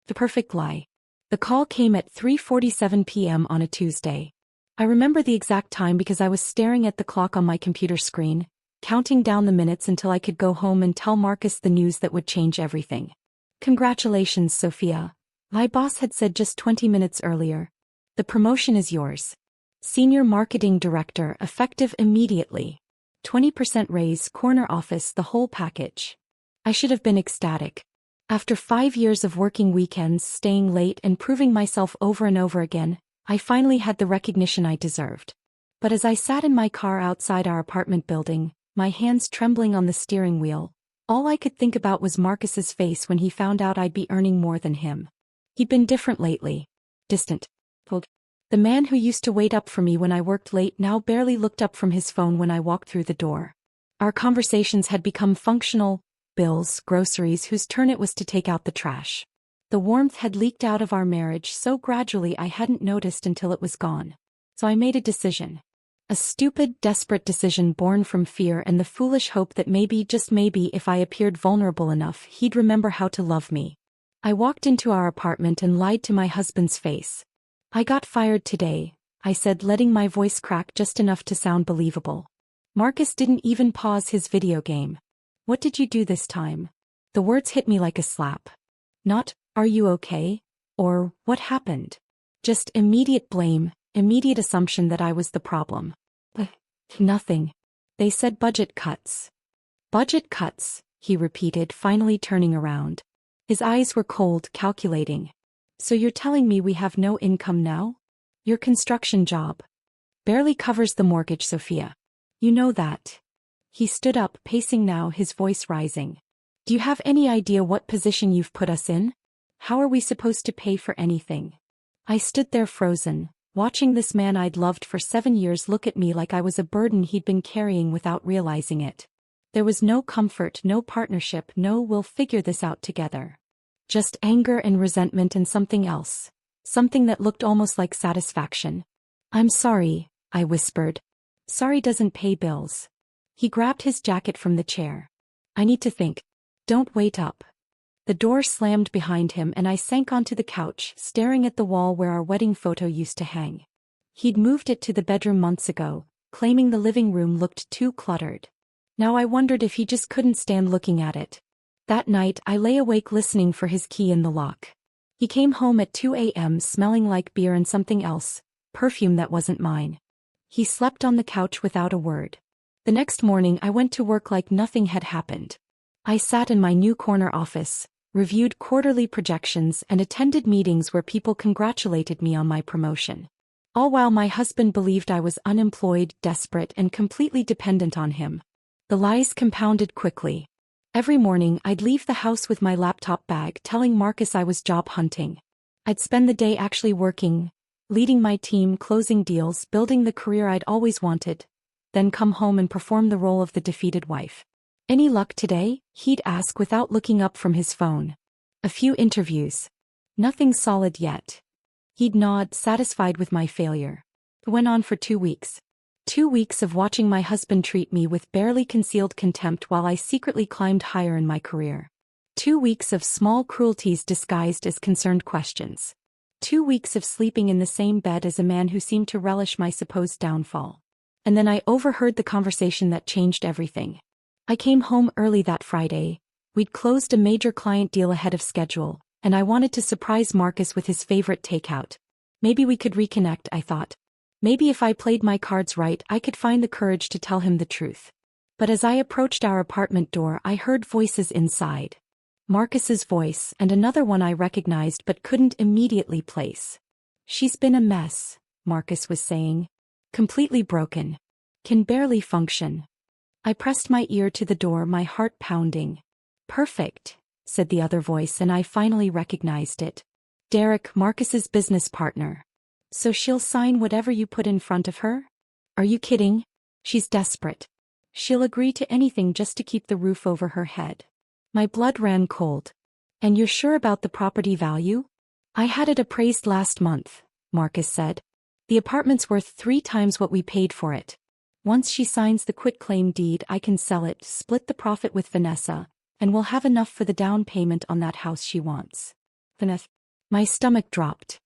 The perfect lie. The call came at 3:47 p.m. on a Tuesday. I remember the exact time because I was staring at the clock on my computer screen, counting down the minutes until I could go home and tell Marcus the news that would change everything. "Congratulations, Sophia," my boss had said just 20 minutes earlier. "The promotion is yours. Senior Marketing Director, effective immediately. 20% raise, corner office, the whole package." I should have been ecstatic. After 5 years of working weekends, staying late, and proving myself over and over again, I finally had the recognition I deserved. But as I sat in my car outside our apartment building, my hands trembling on the steering wheel, all I could think about was Marcus's face when he found out I'd be earning more than him. He'd been different lately. Distant. Cold. The man who used to wait up for me when I worked late now barely looked up from his phone when I walked through the door. Our conversations had become functional: bills, groceries, whose turn it was to take out the trash. The warmth had leaked out of our marriage so gradually I hadn't noticed until it was gone. So I made a decision. A stupid, desperate decision born from fear and the foolish hope that maybe, just maybe, if I appeared vulnerable enough, he'd remember how to love me. I walked into our apartment and lied to my husband's face. "I got fired today," I said, letting my voice crack just enough to sound believable. Marcus didn't even pause his video game. "What did you do this time?" The words hit me like a slap. Not, "Are you okay?" or "What happened?" Just immediate blame, immediate assumption that I was the problem. Nothing. They said budget cuts. "Budget cuts," he repeated, finally turning around. His eyes were cold, calculating. "So you're telling me we have no income now? Your construction job barely covers the mortgage, Sophia. You know that." He stood up, pacing now, his voice rising. "Do you have any idea what position you've put us in? How are we supposed to pay for anything?" I stood there frozen, watching this man I'd loved for 7 years look at me like I was a burden he'd been carrying without realizing it. There was no comfort, no partnership, no "we'll figure this out together." Just anger and resentment and something else. Something that looked almost like satisfaction. "I'm sorry," I whispered. "Sorry doesn't pay bills." He grabbed his jacket from the chair. "I need to think." "Don't wait up." The door slammed behind him and I sank onto the couch, staring at the wall where our wedding photo used to hang. He'd moved it to the bedroom months ago, claiming the living room looked too cluttered. Now I wondered if he just couldn't stand looking at it. That night I lay awake listening for his key in the lock. He came home at 2 a.m. smelling like beer and something else, perfume that wasn't mine. He slept on the couch without a word. The next morning I went to work like nothing had happened. I sat in my new corner office, reviewed quarterly projections, and attended meetings where people congratulated me on my promotion. All while my husband believed I was unemployed, desperate, and completely dependent on him. The lies compounded quickly. Every morning I'd leave the house with my laptop bag, telling Marcus I was job hunting. I'd spend the day actually working, leading my team, closing deals, building the career I'd always wanted, then come home and perform the role of the defeated wife. "Any luck today?" he'd ask without looking up from his phone. "A few interviews. Nothing solid yet." He'd nod, satisfied with my failure. It went on for 2 weeks. 2 weeks of watching my husband treat me with barely concealed contempt while I secretly climbed higher in my career. 2 weeks of small cruelties disguised as concerned questions. 2 weeks of sleeping in the same bed as a man who seemed to relish my supposed downfall. And then I overheard the conversation that changed everything. I came home early that Friday. We'd closed a major client deal ahead of schedule, and I wanted to surprise Marcus with his favorite takeout. Maybe we could reconnect, I thought. Maybe if I played my cards right, I could find the courage to tell him the truth. But as I approached our apartment door, I heard voices inside. Marcus's voice, and another one I recognized but couldn't immediately place. "She's been a mess," Marcus was saying. "Completely broken. Can barely function." I pressed my ear to the door, my heart pounding. "Perfect," said the other voice, and I finally recognized it. "Derek, Marcus's business partner. So she'll sign whatever you put in front of her? Are you kidding? She's desperate. She'll agree to anything just to keep the roof over her head." My blood ran cold. "And you're sure about the property value?" "I had it appraised last month," Marcus said. "The apartment's worth 3 times what we paid for it. Once she signs the quitclaim deed, I can sell it, split the profit with Vanessa, and we'll have enough for the down payment on that house she wants." Vanessa. My stomach dropped.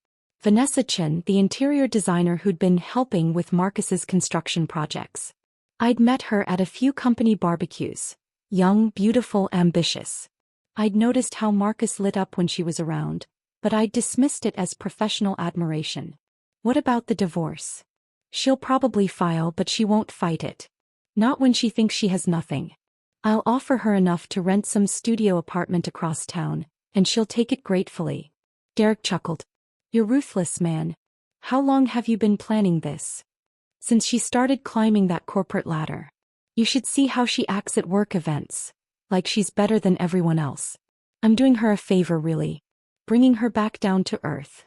Vanessa Chen, the interior designer who'd been helping with Marcus's construction projects. I'd met her at a few company barbecues. Young, beautiful, ambitious. I'd noticed how Marcus lit up when she was around, but I'd dismissed it as professional admiration. What about the divorce? She'll probably file, but she won't fight it. Not when she thinks she has nothing. I'll offer her enough to rent some studio apartment across town, and she'll take it gratefully. Derek chuckled. You're ruthless, man. How long have you been planning this? Since she started climbing that corporate ladder. You should see how she acts at work events. Like she's better than everyone else. I'm doing her a favor, really. Bringing her back down to earth.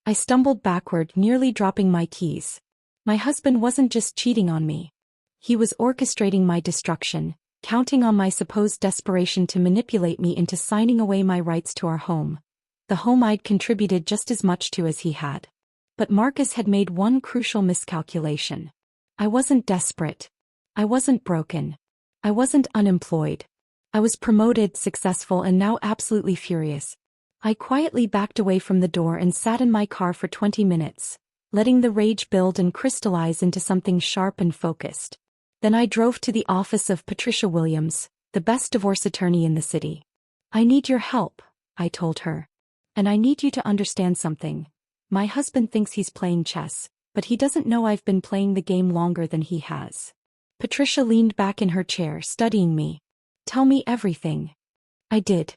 I stumbled backward, nearly dropping my keys. My husband wasn't just cheating on me. He was orchestrating my destruction, counting on my supposed desperation to manipulate me into signing away my rights to our home. The home I'd contributed just as much to as he had. But Marcus had made one crucial miscalculation. I wasn't desperate. I wasn't broken. I wasn't unemployed. I was promoted, successful, and now absolutely furious. I quietly backed away from the door and sat in my car for 20 minutes, letting the rage build and crystallize into something sharp and focused. Then I drove to the office of Patricia Williams, the best divorce attorney in the city. I need your help, I told her. And I need you to understand something. My husband thinks he's playing chess, but he doesn't know I've been playing the game longer than he has. Patricia leaned back in her chair, studying me. Tell me everything. I did.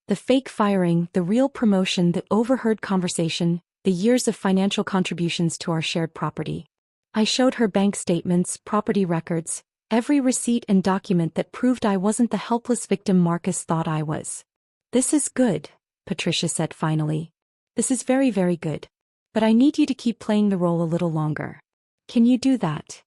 The fake firing, the real promotion, the overheard conversation, the years of financial contributions to our shared property. I showed her bank statements, property records, every receipt and document that proved I wasn't the helpless victim Marcus thought I was. This is good, Patricia said finally. This is very, very good. But I need you to keep playing the role a little longer. Can you do that?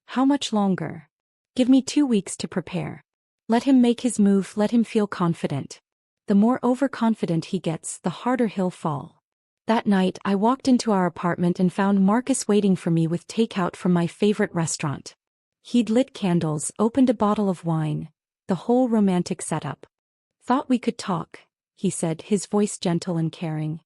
How much longer? Give me 2 weeks to prepare. Let him make his move, let him feel confident. The more overconfident he gets, the harder he'll fall. That night, I walked into our apartment and found Marcus waiting for me with takeout from my favorite restaurant. He'd lit candles, opened a bottle of wine, the whole romantic setup. Thought we could talk, he said, his voice gentle and caring.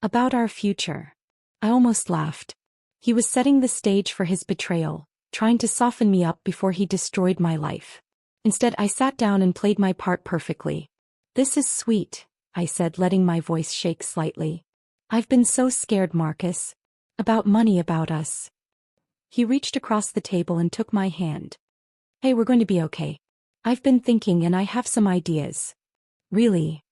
About our future. I almost laughed. He was setting the stage for his betrayal, trying to soften me up before he destroyed my life. Instead, I sat down and played my part perfectly. This is sweet, I said, letting my voice shake slightly. I've been so scared, Marcus. About money, about us. He reached across the table and took my hand. Hey, we're going to be okay. I've been thinking and I have some ideas. Really?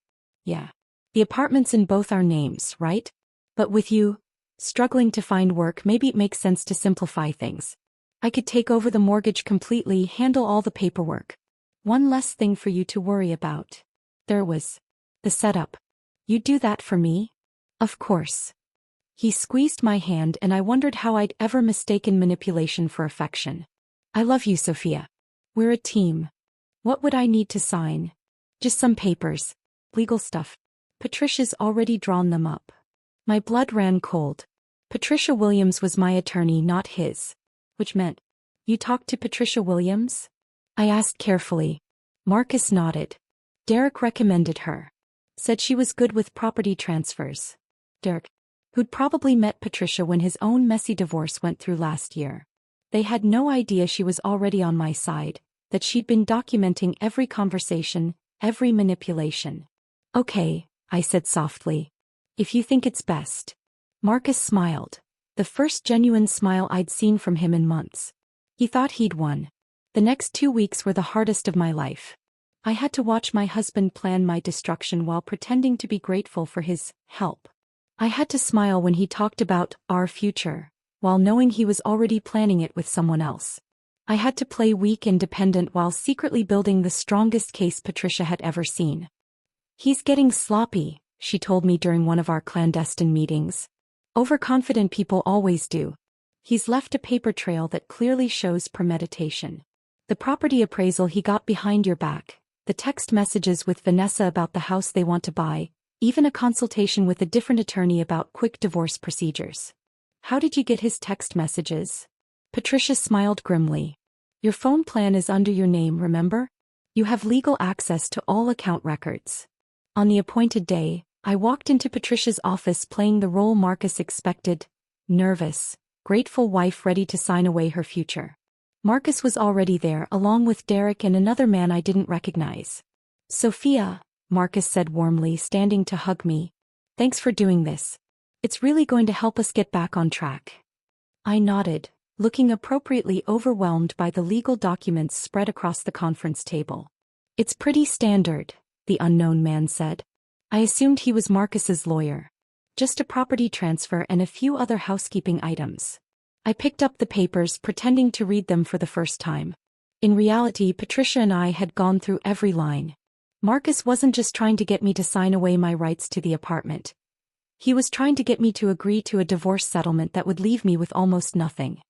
Yeah. The apartment's in both our names, right? But with you struggling to find work, maybe it makes sense to simplify things. I could take over the mortgage completely, handle all the paperwork. One less thing for you to worry about. There was the setup. You'd do that for me? Of course. He squeezed my hand and I wondered how I'd ever mistaken manipulation for affection. I love you, Sophia. We're a team. What would I need to sign? Just some papers. Legal stuff. Patricia's already drawn them up. My blood ran cold. Patricia Williams was my attorney, not his. Which meant, you talked to Patricia Williams? I asked carefully. Marcus nodded. Derek recommended her. Said she was good with property transfers. Derek, who'd probably met Patricia when his own messy divorce went through last year. They had no idea she was already on my side, that she'd been documenting every conversation, every manipulation. Okay, I said softly. If you think it's best. Marcus smiled. The first genuine smile I'd seen from him in months. He thought he'd won. The next 2 weeks were the hardest of my life. I had to watch my husband plan my destruction while pretending to be grateful for his help. I had to smile when he talked about our future, while knowing he was already planning it with someone else. I had to play weak and dependent while secretly building the strongest case Patricia had ever seen. He's getting sloppy, she told me during one of our clandestine meetings. Overconfident people always do. He's left a paper trail that clearly shows premeditation. The property appraisal he got behind your back, the text messages with Vanessa about the house they want to buy, even a consultation with a different attorney about quick divorce procedures. How did you get his text messages? Patricia smiled grimly. Your phone plan is under your name, remember? You have legal access to all account records. On the appointed day, I walked into Patricia's office playing the role Marcus expected, nervous, grateful wife ready to sign away her future. Marcus was already there along with Derek and another man I didn't recognize. "Sophia," Marcus said warmly, standing to hug me. "Thanks for doing this. It's really going to help us get back on track." I nodded, looking appropriately overwhelmed by the legal documents spread across the conference table. "It's pretty standard," the unknown man said. I assumed he was Marcus's lawyer. Just a property transfer and a few other housekeeping items. I picked up the papers, pretending to read them for the first time. In reality, Patricia and I had gone through every line. Marcus wasn't just trying to get me to sign away my rights to the apartment. He was trying to get me to agree to a divorce settlement that would leave me with almost nothing.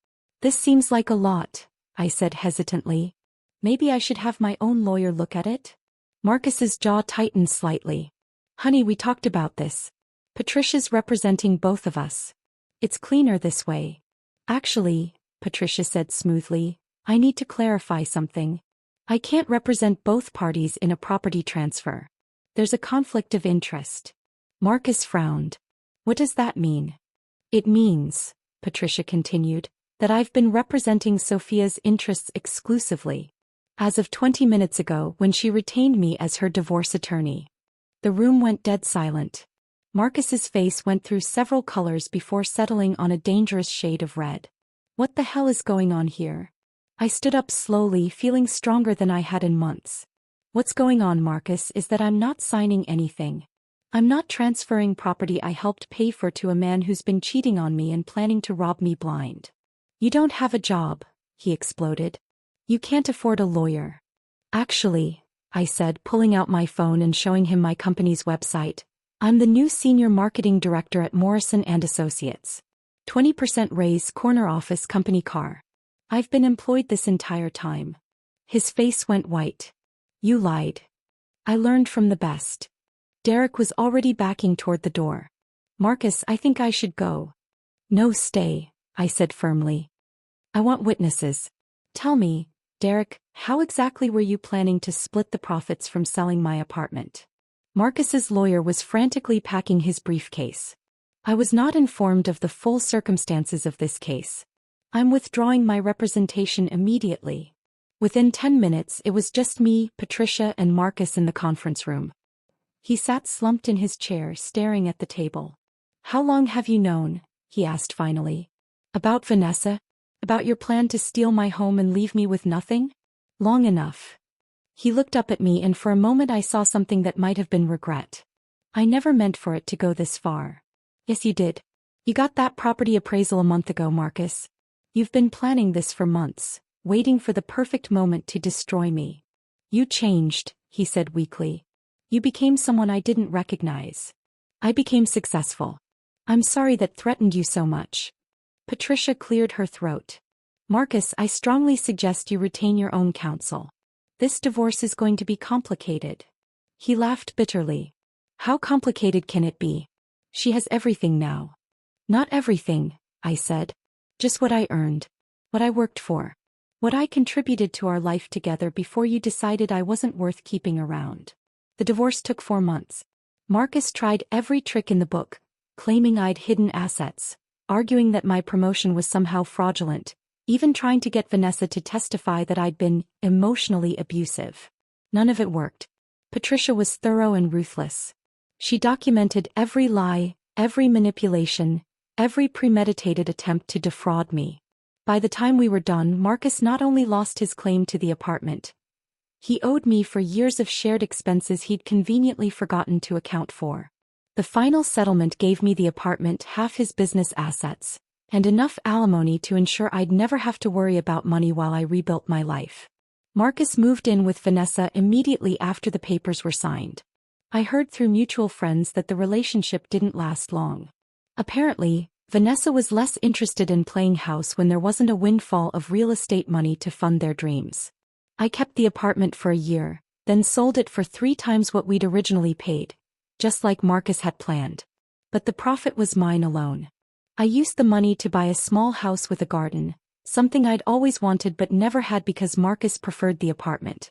"This seems like a lot," I said hesitantly. "Maybe I should have my own lawyer look at it?" Marcus's jaw tightened slightly. "Honey, we talked about this. Patricia's representing both of us. It's cleaner this way." "Actually," Patricia said smoothly, "I need to clarify something. I can't represent both parties in a property transfer. There's a conflict of interest." Marcus frowned. "What does that mean?" "It means," Patricia continued, "that I've been representing Sophia's interests exclusively. As of 20 minutes ago, when she retained me as her divorce attorney." The room went dead silent. Marcus's face went through several colors before settling on a dangerous shade of red. "What the hell is going on here?" I stood up slowly, feeling stronger than I had in months. "What's going on, Marcus, is that I'm not signing anything. I'm not transferring property I helped pay for to a man who's been cheating on me and planning to rob me blind." "You don't have a job," he exploded. "You can't afford a lawyer." "Actually," I said, pulling out my phone and showing him my company's website, "I'm the new senior marketing director at Morrison & Associates. 20% raise, corner office, company car. I've been employed this entire time." His face went white. "You lied." "I learned from the best." Derek was already backing toward the door. "Marcus, I think I should go." "No, stay," I said firmly. "I want witnesses. Tell me, Derek, how exactly were you planning to split the profits from selling my apartment?" Marcus's lawyer was frantically packing his briefcase. "I was not informed of the full circumstances of this case. I'm withdrawing my representation immediately." Within 10 minutes, it was just me, Patricia, and Marcus in the conference room. He sat slumped in his chair, staring at the table. "How long have you known?" he asked finally. "About Vanessa? About your plan to steal my home and leave me with nothing?" "Long enough." He looked up at me and for a moment I saw something that might have been regret. "I never meant for it to go this far." "Yes, you did. You got that property appraisal a month ago, Marcus. You've been planning this for months, waiting for the perfect moment to destroy me." "You changed," he said weakly. "You became someone I didn't recognize. I became successful. I'm sorry that threatened you so much." Patricia cleared her throat. "Marcus, I strongly suggest you retain your own counsel. This divorce is going to be complicated." He laughed bitterly. "How complicated can it be? She has everything now." "Not everything," I said. "Just what I earned. What I worked for. What I contributed to our life together before you decided I wasn't worth keeping around." The divorce took 4 months. Marcus tried every trick in the book, claiming I'd hidden assets, arguing that my promotion was somehow fraudulent, even trying to get Vanessa to testify that I'd been emotionally abusive. None of it worked. Patricia was thorough and ruthless. She documented every lie, every manipulation, every premeditated attempt to defraud me. By the time we were done, Marcus not only lost his claim to the apartment, he owed me for years of shared expenses he'd conveniently forgotten to account for. The final settlement gave me the apartment, half his business assets, and enough alimony to ensure I'd never have to worry about money while I rebuilt my life. Marcus moved in with Vanessa immediately after the papers were signed. I heard through mutual friends that the relationship didn't last long. Apparently, Vanessa was less interested in playing house when there wasn't a windfall of real estate money to fund their dreams. I kept the apartment for a year, then sold it for 3 times what we'd originally paid, just like Marcus had planned. But the profit was mine alone. I used the money to buy a small house with a garden, something I'd always wanted but never had because Marcus preferred the apartment.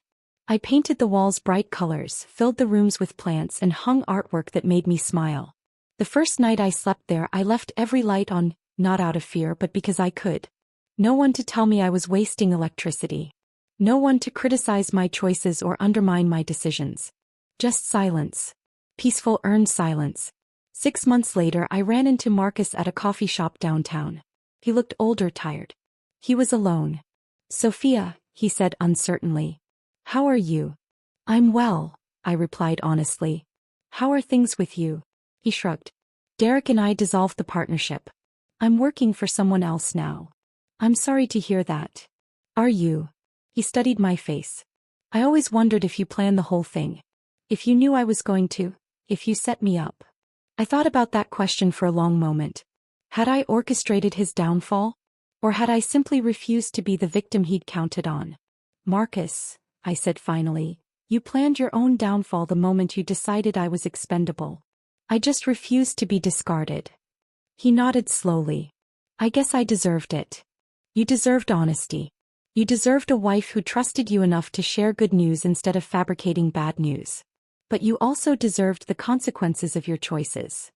I painted the walls bright colors, filled the rooms with plants and hung artwork that made me smile. The first night I slept there I left every light on, not out of fear but because I could. No one to tell me I was wasting electricity. No one to criticize my choices or undermine my decisions. Just silence. Peaceful earned silence. 6 months later I ran into Marcus at a coffee shop downtown. He looked older, tired. He was alone. "Sophia," he said uncertainly. "How are you?" "I'm well," I replied honestly. "How are things with you?" He shrugged. "Derek and I dissolved the partnership. I'm working for someone else now." "I'm sorry to hear that." "Are you?" He studied my face. "I always wondered if you planned the whole thing. If you knew I was going to, if you set me up." I thought about that question for a long moment. Had I orchestrated his downfall? Or had I simply refused to be the victim he'd counted on? "Marcus," I said finally, "you planned your own downfall the moment you decided I was expendable. I just refused to be discarded." He nodded slowly. "I guess I deserved it. You deserved honesty. You deserved a wife who trusted you enough to share good news instead of fabricating bad news. But you also deserved the consequences of your choices."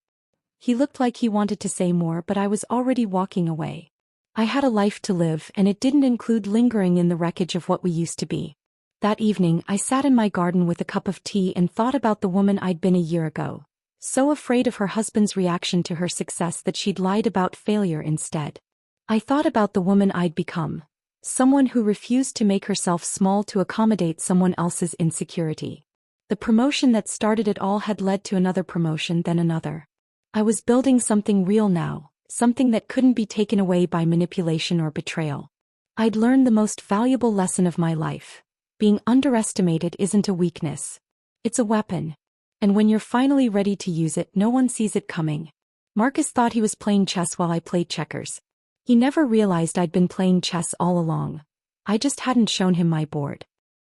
He looked like he wanted to say more, but I was already walking away. I had a life to live, and it didn't include lingering in the wreckage of what we used to be. That evening I sat in my garden with a cup of tea and thought about the woman I'd been a year ago, so afraid of her husband's reaction to her success that she'd lied about failure instead. I thought about the woman I'd become, someone who refused to make herself small to accommodate someone else's insecurity. The promotion that started it all had led to another promotion, then another. I was building something real now, something that couldn't be taken away by manipulation or betrayal. I'd learned the most valuable lesson of my life. Being underestimated isn't a weakness. It's a weapon. And when you're finally ready to use it, no one sees it coming. Marcus thought he was playing chess while I played checkers. He never realized I'd been playing chess all along. I just hadn't shown him my board.